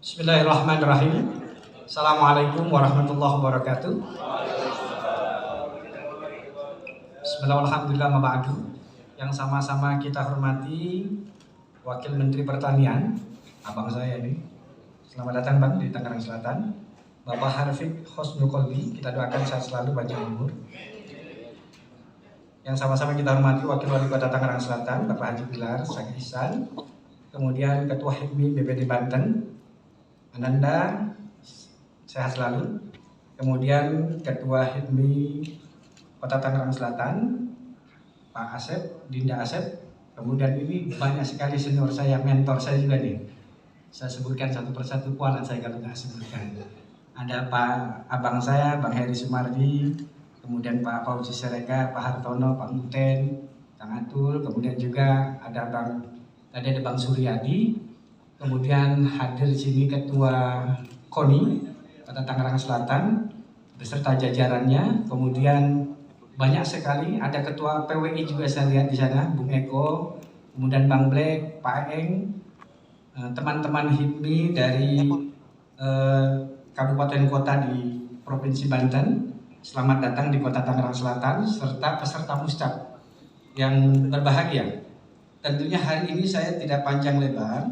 Bismillahirrahmanirrahim. Assalamualaikum warahmatullahi wabarakatuh. Bismillahirrahmanirrahim. Maba'adu. Yang sama-sama kita hormati Wakil Menteri Pertanian, abang saya ini. Selamat datang Bang di Tangerang Selatan. Bapak Harfiq Husnul Qalbi, kita doakan sehat selalu, panjang umur. Yang sama-sama kita hormati Wakil Wali Kota Tangerang Selatan, Bapak Haji Bilar Saged Ihsan. Kemudian Ketua HIPMI BPD Banten, Ananda, sehat selalu. Kemudian Ketua HIPMI Kota Tangerang Selatan, Pak Asep, Dinda Asep. Kemudian ini banyak sekali senior saya, mentor saya juga nih. Saya sebutkan satu persatu, kualat saya kalau nggak sebutkan. Ada Pak abang saya, Bang Heri Sumardi, kemudian Pak Fauzi Serega, Pak Hartono, Pak Muten, Kang Atul, kemudian juga ada Bang Suryadi, kemudian hadir di sini Ketua KONI Kota Tangerang Selatan beserta jajarannya, kemudian banyak sekali ada Ketua PWI juga saya lihat di sana, Bung Eko, kemudian Bang Black, Pak Eng, teman-teman HIPMI dari kabupaten kota di Provinsi Banten. Selamat datang di Kota Tangerang Selatan serta peserta Muscap yang berbahagia. Tentunya hari ini saya tidak panjang lebar.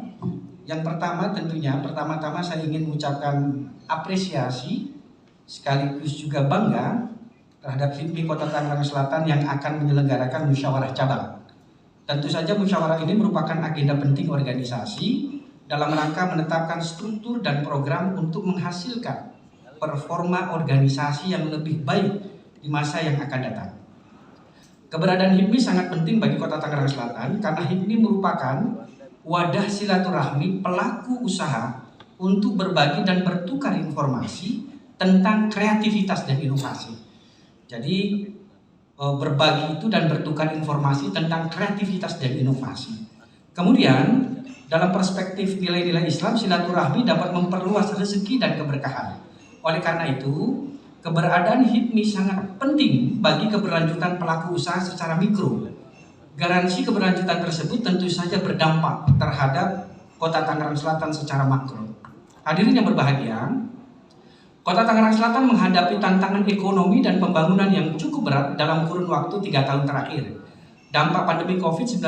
Yang pertama-tama saya ingin mengucapkan apresiasi sekaligus juga bangga terhadap HIPMI Kota Tangerang Selatan yang akan menyelenggarakan musyawarah cabang. Tentu saja musyawarah ini merupakan agenda penting organisasi dalam rangka menetapkan struktur dan program untuk menghasilkan performa organisasi yang lebih baik di masa yang akan datang. Keberadaan HIPMI sangat penting bagi Kota Tangerang Selatan karena HIPMI merupakan wadah silaturahmi pelaku usaha untuk berbagi dan bertukar informasi tentang kreativitas dan inovasi. Jadi berbagi itu dan bertukar informasi tentang kreativitas dan inovasi. Kemudian dalam perspektif nilai-nilai Islam, silaturahmi dapat memperluas rezeki dan keberkahan. Oleh karena itu, keberadaan HIPMI sangat penting bagi keberlanjutan pelaku usaha secara mikro. Garansi keberlanjutan tersebut tentu saja berdampak terhadap Kota Tangerang Selatan secara makro. Hadirin yang berbahagia, Kota Tangerang Selatan menghadapi tantangan ekonomi dan pembangunan yang cukup berat dalam kurun waktu 3 tahun terakhir. Dampak pandemi COVID-19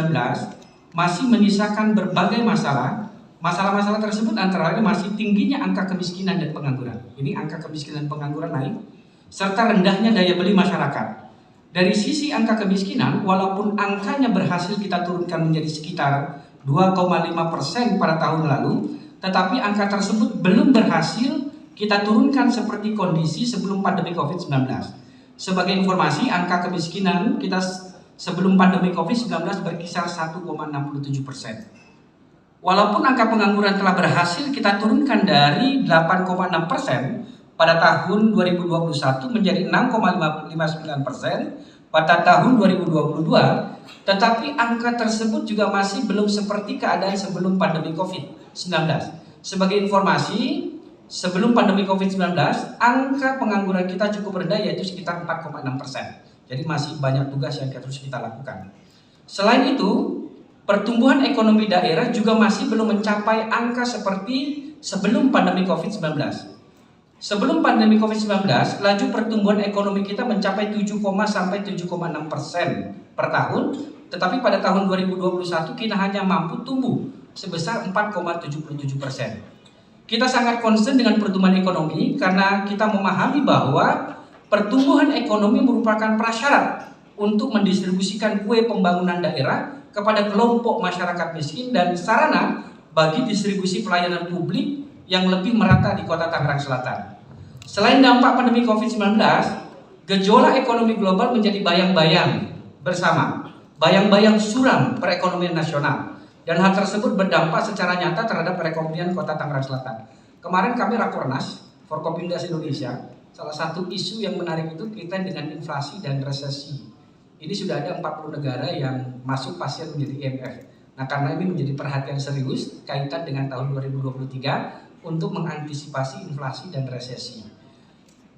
masih menyisakan berbagai masalah. Masalah-masalah tersebut antara lain masih tingginya angka kemiskinan dan pengangguran. Ini angka kemiskinan dan pengangguran naik, serta rendahnya daya beli masyarakat. Dari sisi angka kemiskinan, walaupun angkanya berhasil kita turunkan menjadi sekitar 2,5% pada tahun lalu, tetapi angka tersebut belum berhasil kita turunkan seperti kondisi sebelum pandemi COVID-19. Sebagai informasi, angka kemiskinan kita sebelum pandemi COVID-19 berkisar 1,67%. Walaupun angka pengangguran telah berhasil kita turunkan dari 8,6% pada tahun 2021 menjadi 6,59% pada tahun 2022, tetapi angka tersebut juga masih belum seperti keadaan sebelum pandemi COVID-19. Sebagai informasi, sebelum pandemi COVID-19, angka pengangguran kita cukup rendah yaitu sekitar 4,6%. Jadi masih banyak tugas yang harus kita lakukan. Selain itu, pertumbuhan ekonomi daerah juga masih belum mencapai angka seperti sebelum pandemi COVID-19. Sebelum pandemi COVID-19, laju pertumbuhan ekonomi kita mencapai 7,6% per tahun, tetapi pada tahun 2021 kita hanya mampu tumbuh sebesar 4,77%. Kita sangat concern dengan pertumbuhan ekonomi karena kita memahami bahwa pertumbuhan ekonomi merupakan prasyarat untuk mendistribusikan kue pembangunan daerah kepada kelompok masyarakat miskin dan sarana bagi distribusi pelayanan publik yang lebih merata di Kota Tangerang Selatan. Selain dampak pandemi COVID-19, gejolak ekonomi global menjadi bayang-bayang bersama, bayang-bayang suram perekonomian nasional, dan hal tersebut berdampak secara nyata terhadap perekonomian Kota Tangerang Selatan. Kemarin kami Rakornas Forkopimdas Indonesia, salah satu isu yang menarik itu kaitan dengan inflasi dan resesi. Ini sudah ada 40 negara yang masuk pasien menjadi IMF. Nah, karena ini menjadi perhatian serius kaitan dengan tahun 2023 untuk mengantisipasi inflasi dan resesi.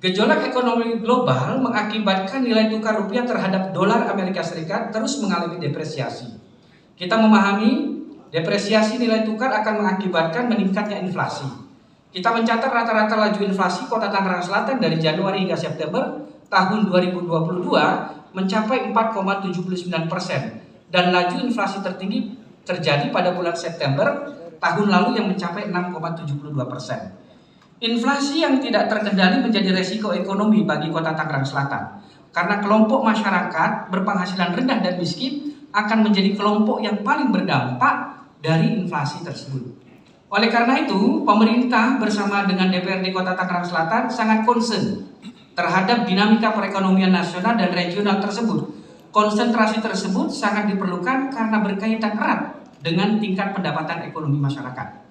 Gejolak ekonomi global mengakibatkan nilai tukar rupiah terhadap dolar Amerika Serikat terus mengalami depresiasi. Kita memahami depresiasi nilai tukar akan mengakibatkan meningkatnya inflasi. Kita mencatat rata-rata laju inflasi Kota Tangerang Selatan dari Januari hingga September tahun 2022 mencapai 4,79% dan laju inflasi tertinggi terjadi pada bulan September tahun lalu yang mencapai 6,72%. Inflasi yang tidak terkendali menjadi resiko ekonomi bagi Kota Tangerang Selatan karena kelompok masyarakat berpenghasilan rendah dan miskin akan menjadi kelompok yang paling berdampak dari inflasi tersebut. Oleh karena itu, pemerintah bersama dengan DPRD Kota Tangerang Selatan sangat concern terhadap dinamika perekonomian nasional dan regional tersebut. Konsentrasi tersebut sangat diperlukan karena berkaitan erat dengan tingkat pendapatan ekonomi masyarakat.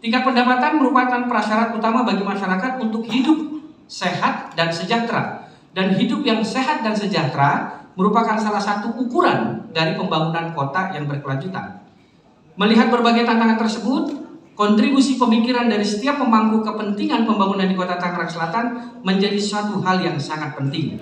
Tingkat pendapatan merupakan prasyarat utama bagi masyarakat untuk hidup sehat dan sejahtera. Dan hidup yang sehat dan sejahtera merupakan salah satu ukuran dari pembangunan kota yang berkelanjutan. Melihat berbagai tantangan tersebut, kontribusi pemikiran dari setiap pemangku kepentingan pembangunan di Kota Tangerang Selatan menjadi suatu hal yang sangat penting.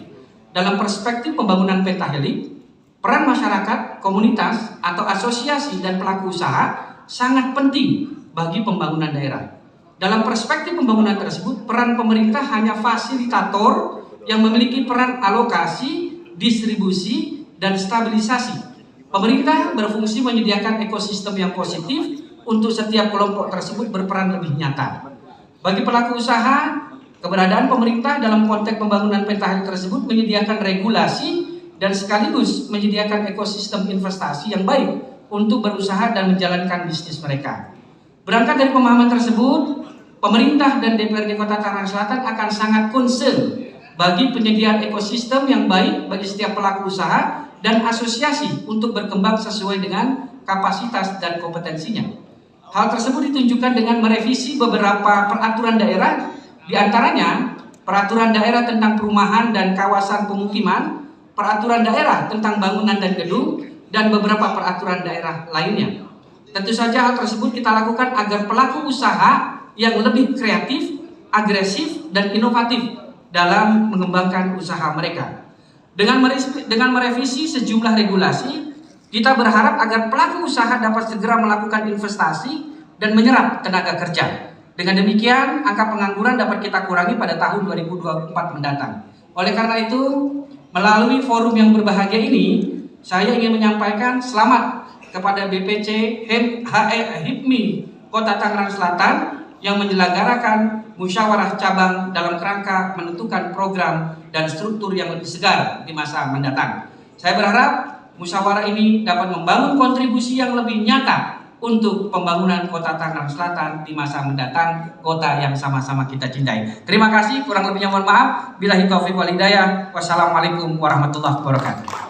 Dalam perspektif pembangunan pentahelik, peran masyarakat, komunitas, atau asosiasi dan pelaku usaha sangat penting bagi pembangunan daerah. Dalam perspektif pembangunan tersebut, peran pemerintah hanya fasilitator yang memiliki peran alokasi, distribusi, dan stabilisasi. Pemerintah berfungsi menyediakan ekosistem yang positif untuk setiap kelompok tersebut berperan lebih nyata. Bagi pelaku usaha, keberadaan pemerintah dalam konteks pembangunan pentahelik tersebut menyediakan regulasi dan sekaligus menyediakan ekosistem investasi yang baik untuk berusaha dan menjalankan bisnis mereka. Berangkat dari pemahaman tersebut, pemerintah dan DPRD Kota Tangerang Selatan akan sangat concern bagi penyediaan ekosistem yang baik bagi setiap pelaku usaha dan asosiasi untuk berkembang sesuai dengan kapasitas dan kompetensinya. Hal tersebut ditunjukkan dengan merevisi beberapa peraturan daerah, diantaranya peraturan daerah tentang perumahan dan kawasan pemukiman, peraturan daerah tentang bangunan dan gedung, dan beberapa peraturan daerah lainnya. Tentu saja hal tersebut kita lakukan agar pelaku usaha yang lebih kreatif, agresif, dan inovatif dalam mengembangkan usaha mereka. Dengan merevisi sejumlah regulasi, kita berharap agar pelaku usaha dapat segera melakukan investasi dan menyerap tenaga kerja. Dengan demikian, angka pengangguran dapat kita kurangi pada tahun 2024 mendatang. Oleh karena itu, melalui forum yang berbahagia ini, saya ingin menyampaikan selamat kepada BPC HIPMI Kota Tangerang Selatan yang menyelenggarakan musyawarah cabang dalam kerangka menentukan program dan struktur yang lebih segar di masa mendatang. Saya berharap musyawarah ini dapat membangun kontribusi yang lebih nyata untuk pembangunan Kota Tangerang Selatan di masa mendatang, kota yang sama-sama kita cintai. Terima kasih, kurang lebihnya mohon maaf. Billahi taufiq wal hidayah. Wassalamualaikum warahmatullahi wabarakatuh.